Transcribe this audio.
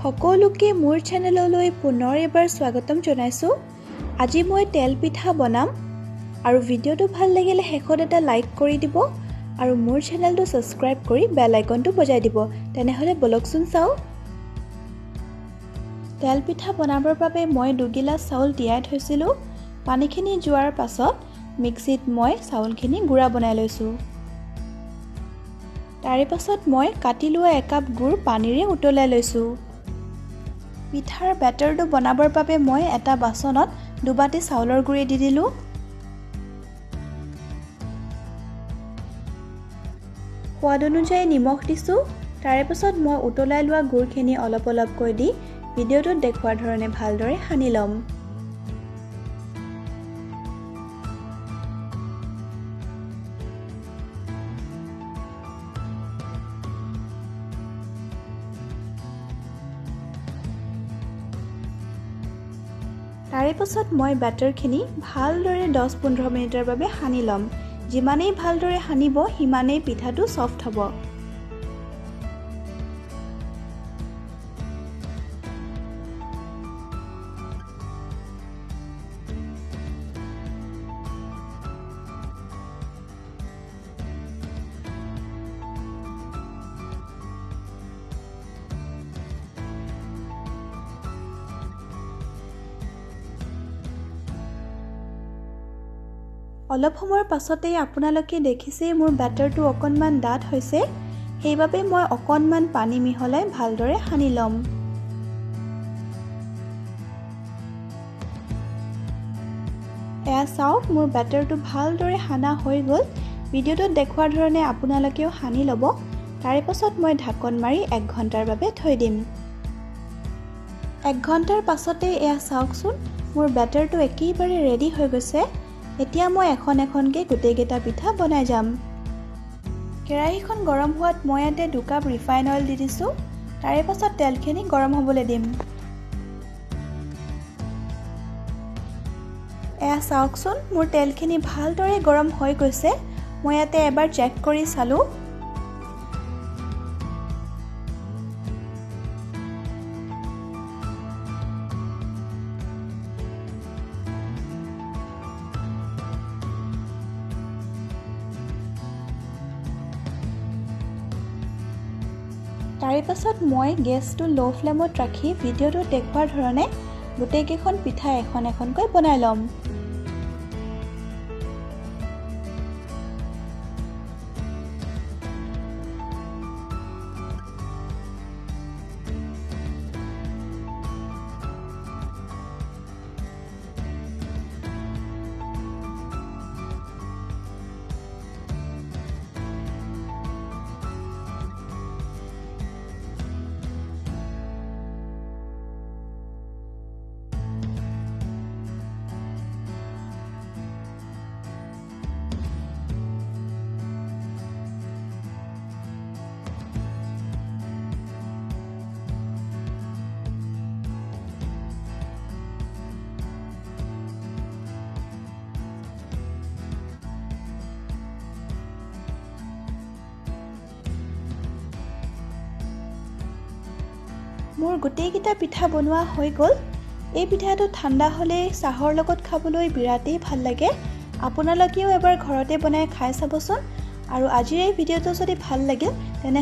সকলোকে মোৰ চেনেললৈ পুনৰ এবাৰ স্বাগতম জনাইছো। আজি মই তেল পিঠা বনাম আৰু ভিডিওটো ভাল লাগিলে শেষত এটা লাইক কৰি দিব আৰু মোৰ চেনেলটো সাবস্ক্ৰাইব কৰি বেল আইকনটো বজাই দিব। তেনেহলে বলকচোন চাও। তেল পিঠা বনাবৰ বাবে মই 2 গিলাচ চাউল তিয়াই থৈছিলো। পানীখিনি যোৱাৰ পাছত মিক্সিত মই চাউলখিনি গুড়া বনাই লৈছো। তাৰে পাছত মই কাটি লোৱা 1 কাপ গুড় পানীৰে উতলাই লৈছো। পিঠাৰ বেটাৰটো বনাবৰ বাবে মই এটা বাচনত দুবাটি চাউলৰ গুড়ি দি দিলো। সোৱাদ অনুযায়ী নিমখ দিছো। তাৰে পাছত মই উতলাই লোৱা গুড়খিনি অলপ অলপকৈ দি ভিডিওটোত দেখুৱাৰ ধৰণে ভালদৰে সানি লম। তাৰে পাছত মই বেটাৰখিনি ভালদৰে 10-15 মিনিটৰ বাবে সানি লম। যিমানেই ভালদৰে সানিব সিমানেই পিঠাটো সফট হ'ব। অলপ সময়ৰ পাছতেই আপোনালোকে দেখিছে মোৰ বেটাৰটো অকনমান ডাঠ হৈছে। সেইবাবে মই অকনমান পানী মিহলাই ভালদৰে সানি লম। এয়া চাওক মোৰ বেটাৰটো ভালদৰে সানা হৈ গ'ল। ভিডিওটোত দেখুৱাৰ ধৰণে আপোনালোকেও সানি ল'ব। তাৰে পাছত মই ঢাকন মাৰি 1 ঘণ্টাৰ বাবে থৈ দিম। 1 ঘণ্টাৰ পাছতে এয়া চাওকচোন মোৰ বেটাৰটো একেবাৰে ৰেডি হৈ গৈছে। এতিয়া মই এখন-এখনকৈ গোটেইকেইটা পিঠা বনাই যাম। কেৰাহীখন গৰম হোৱাত মই ইয়াতে 2 কাপ ৰিফাইন অইল দি দিছো। তাৰে পাছত তেলখিনি গৰম হ'বলৈ দিম। এয়া চাওকচোন মোৰ তেলখিনি ভালদৰে গৰম হৈ গৈছে। মই ইয়াতে এবাৰ চেক কৰি চালো। তাৰে পাছত মই গেছটো লো ফ্লেমত ৰাখি ভিডিওটো দেখুৱাৰ ধৰণে গোটেইকেইখন পিঠা এখন-এখনকৈ বনাই ল'ম। মোৰ গোটেইকেইটা পিঠা বনোৱা হৈ গ'ল। এই পিঠাটো ঠাণ্ডা হ'লে চাহৰ লগত খাবলৈ বিৰাটেই ভাল লাগে। আপোনালোকেও এবাৰ ঘৰতে বনাই খাই চাবচোন। আৰু আজিৰ এই ভিডিওটো যদি ভাল লাগিল তেনে